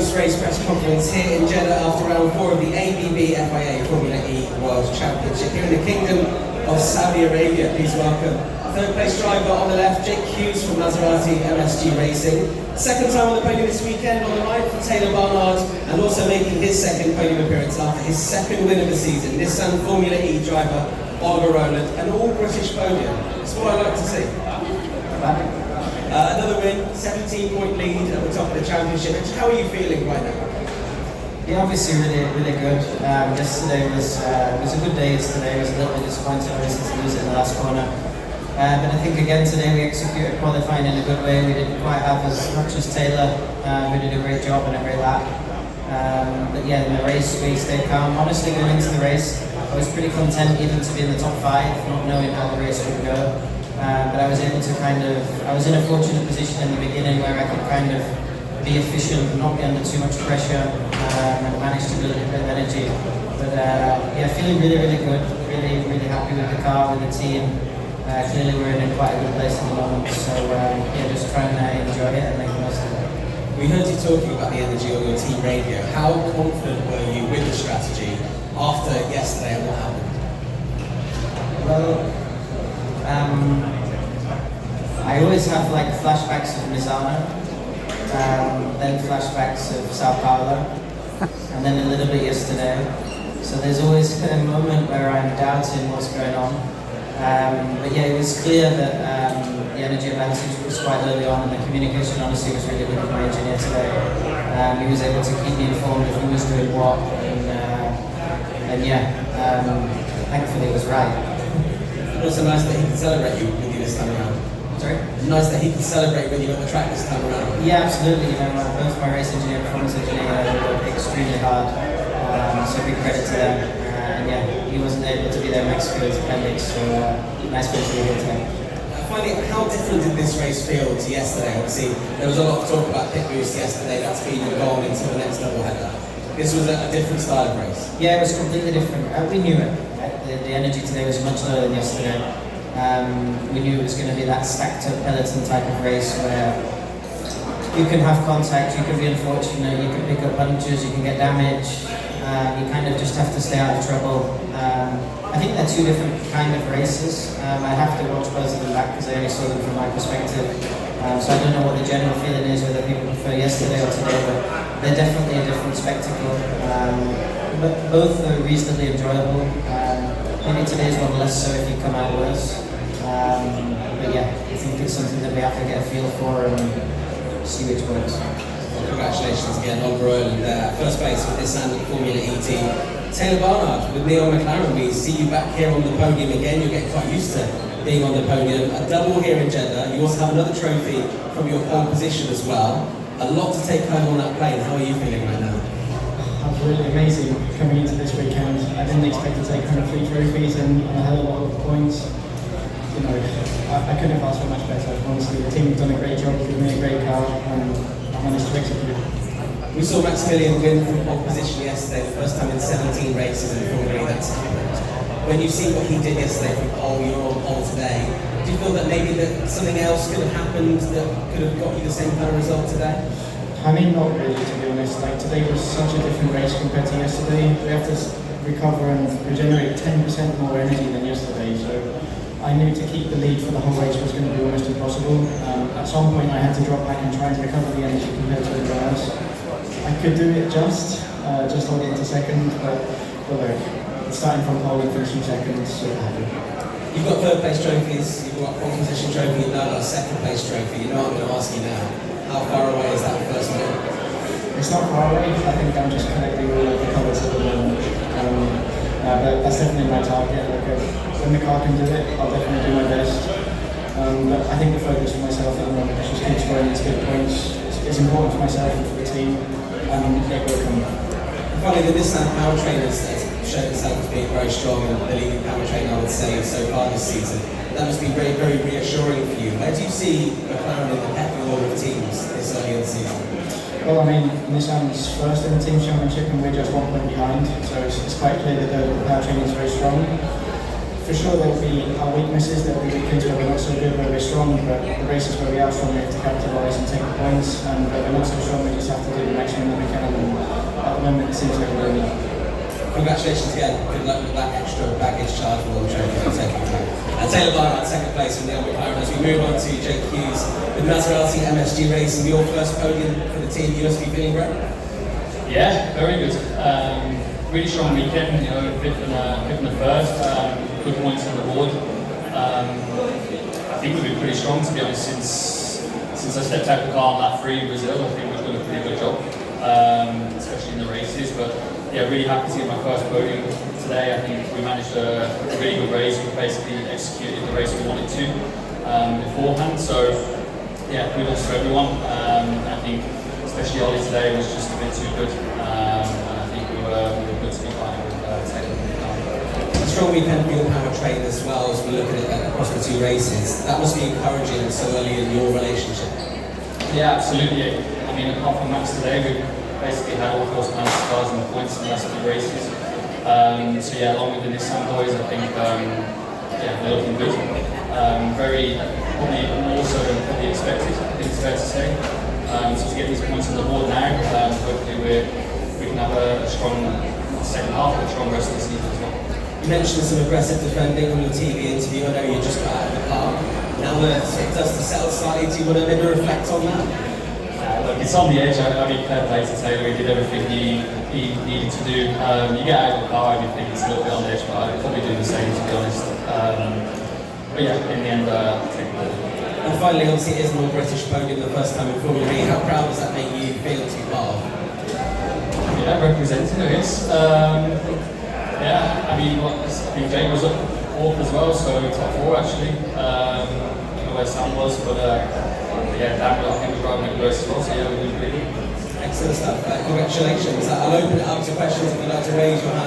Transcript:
post-race press conference here in Jeddah after round 4 of the ABB FIA Formula E World Championship here in the Kingdom of Saudi Arabia. Please welcome third place driver on the left, Jake Hughes from Maserati MSG Racing. Second time on the podium this weekend on the right for Taylor Barnard, and also making his second podium appearance after his second win of the season, Nissan Formula E driver Oliver Rowland, an all-British podium. That's what I like to see. Another win, 17-point lead at the top of the championship. How are you feeling right now? Yeah, obviously really good. Yesterday was a good day. Yesterday was a little bit disappointing obviously to lose it in the last corner. But I think again today we executed qualifying in a good way. We didn't quite have as much as Taylor, who did a great job and a great lap. But yeah, in the race we stayed calm. Honestly, going into the race, I was pretty content even to be in the top 5, not knowing how the race would go. But I was able to I was in a fortunate position in the beginning where I could kind of be efficient, not be under too much pressure, and manage to build a bit of energy. But yeah, feeling really good, really happy with the car, with the team. Clearly we're in quite a good place at the moment, so yeah, just trying to enjoy it and make the most of it. We heard you talking about the energy on your team radio. How confident were you with the strategy after yesterday and what happened? Well, I always have like flashbacks of Misano, then flashbacks of Sao Paulo, and then a little bit yesterday. So there's always a moment where I'm doubting what's going on. But yeah, it was clear that the energy advantage was quite early on, and the communication honestly was really good with my engineer today. He was able to keep me informed of who was doing what, and yeah, thankfully it was right. Also nice that he could celebrate you with you this time around. Sorry? Nice that he could celebrate with you at the track this time around. Yeah, absolutely. You know, both my race engineer and performance engineer worked extremely hard, so big credit to them. And yeah, he wasn't able to be there in Mexico as appendix, so nice place to be here today. Finally, how different did this race feel to yesterday? Obviously, there was a lot of talk about pit boost yesterday, that's been gone into the next doubleheader. This was a different style of race. Yeah, it was completely different. We knew it. The energy today was much lower than yesterday. We knew it was going to be that stacked up peloton type of race where you can have contact, you can be unfortunate, you can pick up punches, you can get damage. You kind of just have to stay out of trouble. I think they're two different kind of races. I have to watch both of them back because I only saw them from my perspective. So I don't know what the general feeling is, whether people prefer yesterday or today, but they're definitely a different spectacle. But both are reasonably enjoyable. Maybe today's one less so if you come out worse. But yeah, I think it's something that we have to get a feel for and see which works. Congratulations again, Oliver Rowland, first place with this Formula E team. Taylor Barnard with Neil McLaren, we see you back here on the podium again. You're getting quite used to being on the podium. A double here in Jeddah. You also have another trophy from your pole position as well. A lot to take home on that plane. How are you feeling right now? Really amazing coming into this weekend. I didn't expect to take home 3 trophies and a hell of a lot of points. You know, I couldn't have asked for much better. Honestly, the team have done a great job, given me a great car, and I managed to execute. We saw Marcelo win from pole position yesterday, the first time in 17 races in Formula E that's happened. When you see what he did yesterday from pole, you're on pole today, do you feel that maybe that something else could have happened that could have got you the same kind of result today? I mean, not really, to be honest. Like, today was such a different race compared to yesterday. We have to recover and regenerate 10% more energy than yesterday, so I knew to keep the lead for the whole race was going to be almost impossible. At some point I had to drop back and try and recover the energy compared to everyone else. I could do it just hold it into second, but look, starting from pole and finishing second, so happy. You've got third place trophies, you've got a pole position trophy, you've now got a second place trophy. You know what I'm going to ask you now. How far away is that first win? It's not far away. I think I'm just connecting all of the colours at the moment. But that's definitely my target. Like, when the car can do it, I'll definitely do my best. But I think the focus for myself at the moment is just keep scoring these good points. It's important for myself and for the team, and it will come. Finally, the Nissan powertrain has shown itself as being very strong and the leading powertrain, I would say, so far this season. That must be very reassuring for you. Where do you see McLaren in the pecking order of teams this early in the season? Well, I mean, Nissan's first in the team championship and we're just 1 point behind, so it's quite clear that the powertrain is very strong. For sure there will be our weaknesses, there will be weekends where we're not so good, where we're strong, but the races where we are strong we have to capitalise and take the points, and we're not so strong, we just have to do the maximum that we can. the moment it seems like we're in. Congratulations again. Good luck with that extra baggage charge for all the training you're taking home. And Taylor Barnard, second place from the McLaren. As we move on to Jake Hughes with Marcelo MSG Racing, your first podium for the team. You must be feeling great. Yeah, very good. Really strong weekend. You know, fifth in the first. Good points on the board. I think we've been pretty strong, to be honest, since I stepped out of the car on lap 3 in Brazil. I think we've done a pretty good job, especially in the races. But yeah, really happy to get my first podium today. I think we managed a really good race. We basically executed the race we wanted to beforehand. So yeah, kudos to everyone. I think especially Ollie today was just a bit too good. And I think we were good to be fighting with Taylor. A strong weekend for your powertrain as well, as we look at it across the 2 races. That must be encouraging so early in your relationship. Yeah, absolutely. I mean, apart from Max today, we basically had all 4 cars and the points in the last 2 races. So yeah, along with the Nissan boys, I think yeah, they're looking good. Very, probably more so than probably expected, I think it's fair to say. So to get these points on the board now, hopefully we can have a strong second half and a strong rest of the season as well. You mentioned some aggressive defending on your TV interview. I know you just got out of the car. Now that it does to settle slightly, do you want to maybe reflect on that? Look, it's on the edge. I mean, fair play to Taylor. He did everything he needed to do. You get out of the car and you think it's a little bit on the edge, but I'd probably do the same, to be honest. But yeah, in the end, take the ball. And finally, obviously, it is an all-British podium the first time in Formula E. How proud does that make you feel to be part of? Yeah, representing, I guess. Yeah, I mean, I think Jake was up 4th as well, so top 4 actually. I don't know where Sam was, but yeah, Dan, I think was driving a good race as well, so yeah, we did really. Excellent stuff. Congratulations. I'll open it up to questions if you'd like to raise your hand.